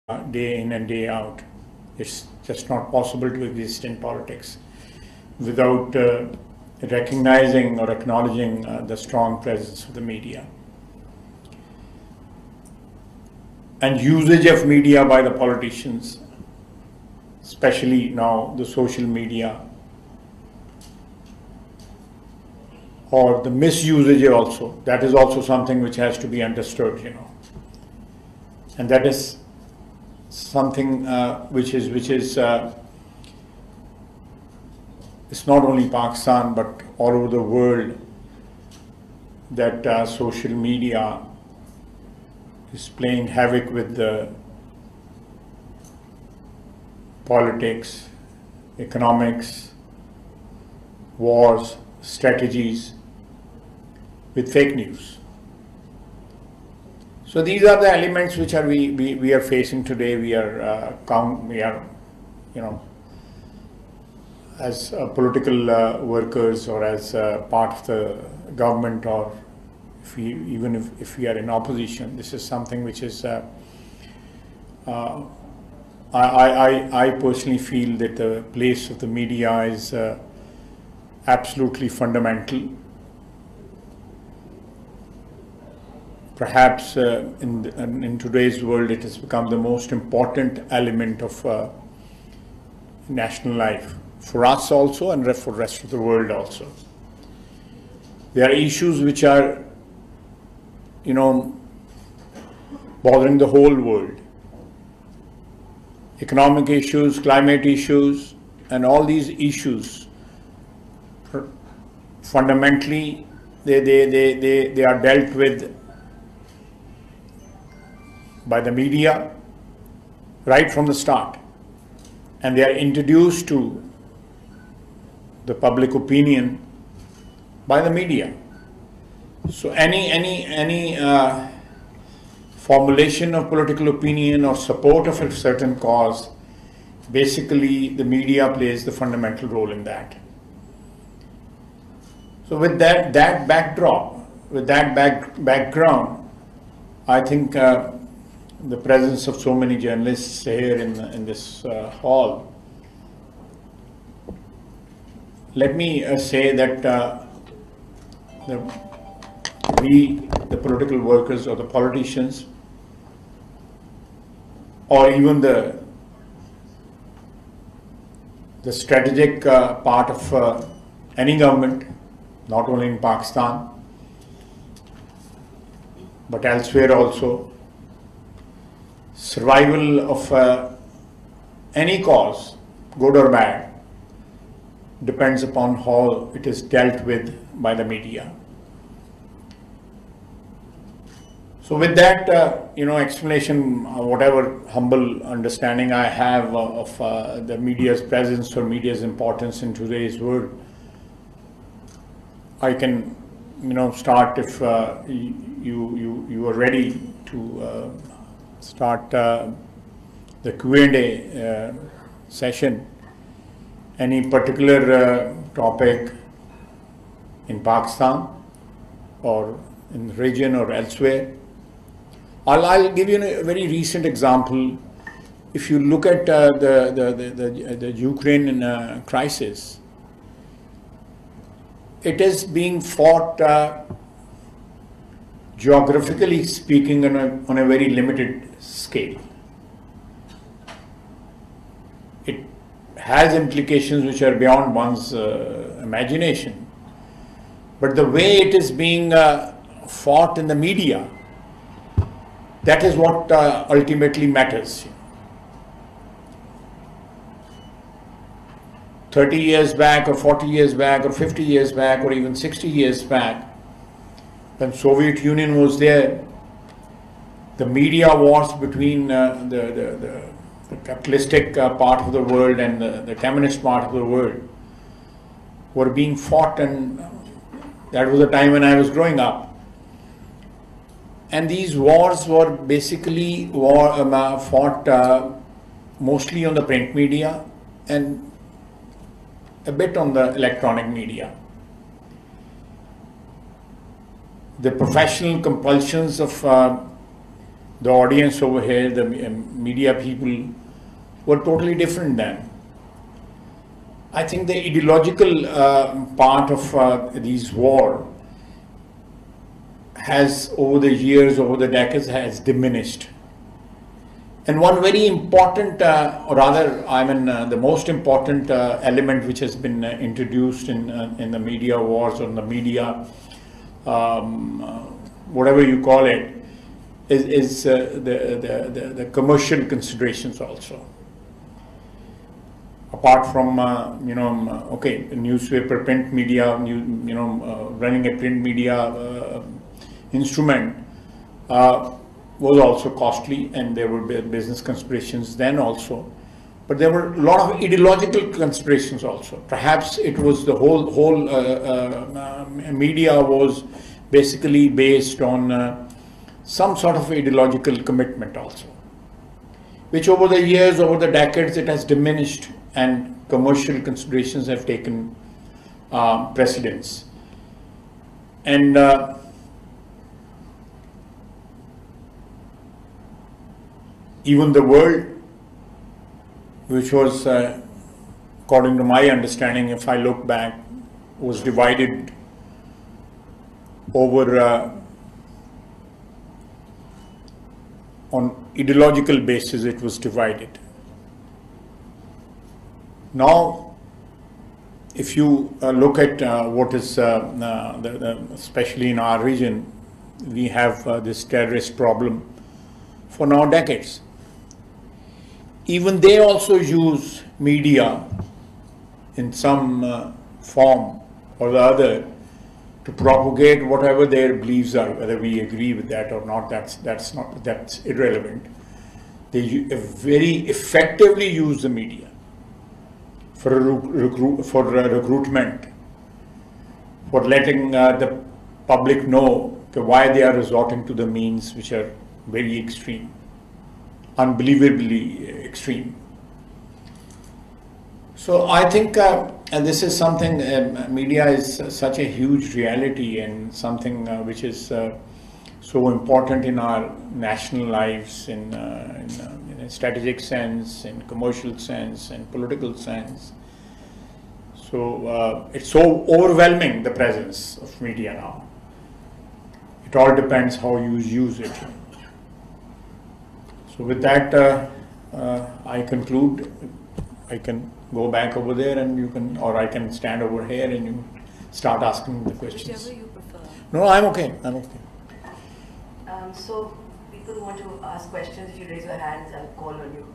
day in and day out. It's just not possible to exist in politics without recognizing or acknowledging the strong presence of the media. And usage of media by the politicians, especially now the social media, or the misusage also, that is also something which has to be understood, and that is something which is it's not only Pakistan but all over the world, that social media is playing havoc with the politics, economics, wars, strategies, with fake news. So these are the elements which we are facing today. We are as political workers, or as part of the government, or even if we are in opposition, this is something which is I personally feel that the place of the media is absolutely fundamental. Perhaps in today's world, it has become the most important element of national life, for us also and for the rest of the world also. There are issues which are, bothering the whole world. Economic issues, climate issues, and all these issues, fundamentally, they are dealt with by the media right from the start, and they are introduced to the public opinion by the media. So any formulation of political opinion or support of a certain cause, basically the media plays the fundamental role in that. So with that backdrop, with that background, I think the presence of so many journalists here in this hall, let me say that we, the political workers or the politicians, or even the strategic part of any government, not only in Pakistan but elsewhere also, survival of any cause, good or bad, depends upon how it is dealt with by the media. So with that, explanation, whatever humble understanding I have of the media's presence or media's importance in today's world, I can, start if you are ready to start the Q&A session. Any particular topic in Pakistan or in the region or elsewhere. I'll give you a very recent example. If you look at the Ukraine crisis, it is being fought, geographically speaking, on a very limited scale. It has implications which are beyond one's imagination. But the way it is being fought in the media, that is what ultimately matters. 30 years back or 40 years back or 50 years back or even 60 years back, when Soviet Union was there, the media wars between the capitalistic part of the world and the communist part of the world were being fought, and that was the time when I was growing up. And these wars were basically fought mostly on the print media and a bit on the electronic media. The professional compulsions of the audience over here, the media people, were totally different then. I think the ideological part of these war has, over the years, over the decades, has diminished. And one very important, or rather, the most important element which has been introduced in the media wars, or the media, whatever you call it, is the commercial considerations also. Apart from okay, newspaper, print media, running a print media instrument was also costly, and there were business considerations then also. But there were a lot of ideological considerations also. Perhaps it was the whole media was basically based on some sort of ideological commitment also, which over the years, over the decades, it has diminished, and commercial considerations have taken precedence. And even the world, which was, according to my understanding, if I look back, was divided over on ideological basis. It was divided. Now, if you look at what is, especially in our region, we have this terrorist problem for now decades. Even they also use media in some form or the other to propagate whatever their beliefs are. Whether we agree with that or not, that's irrelevant. They very effectively use the media for recruitment, for letting the public know why they are resorting to the means which are very extreme, unbelievably extreme. So I think, and this is something, media is such a huge reality, and something which is so important in our national lives, in a strategic sense, in commercial sense, in political sense. So it's so overwhelming, the presence of media now. It all depends how you use it. So with that, I conclude. I can go back over there, and you can, or I can stand over here and you start asking the questions. Whichever you prefer. No, I'm okay. I'm okay. So people who want to ask questions, if you raise your hands, I'll call on you.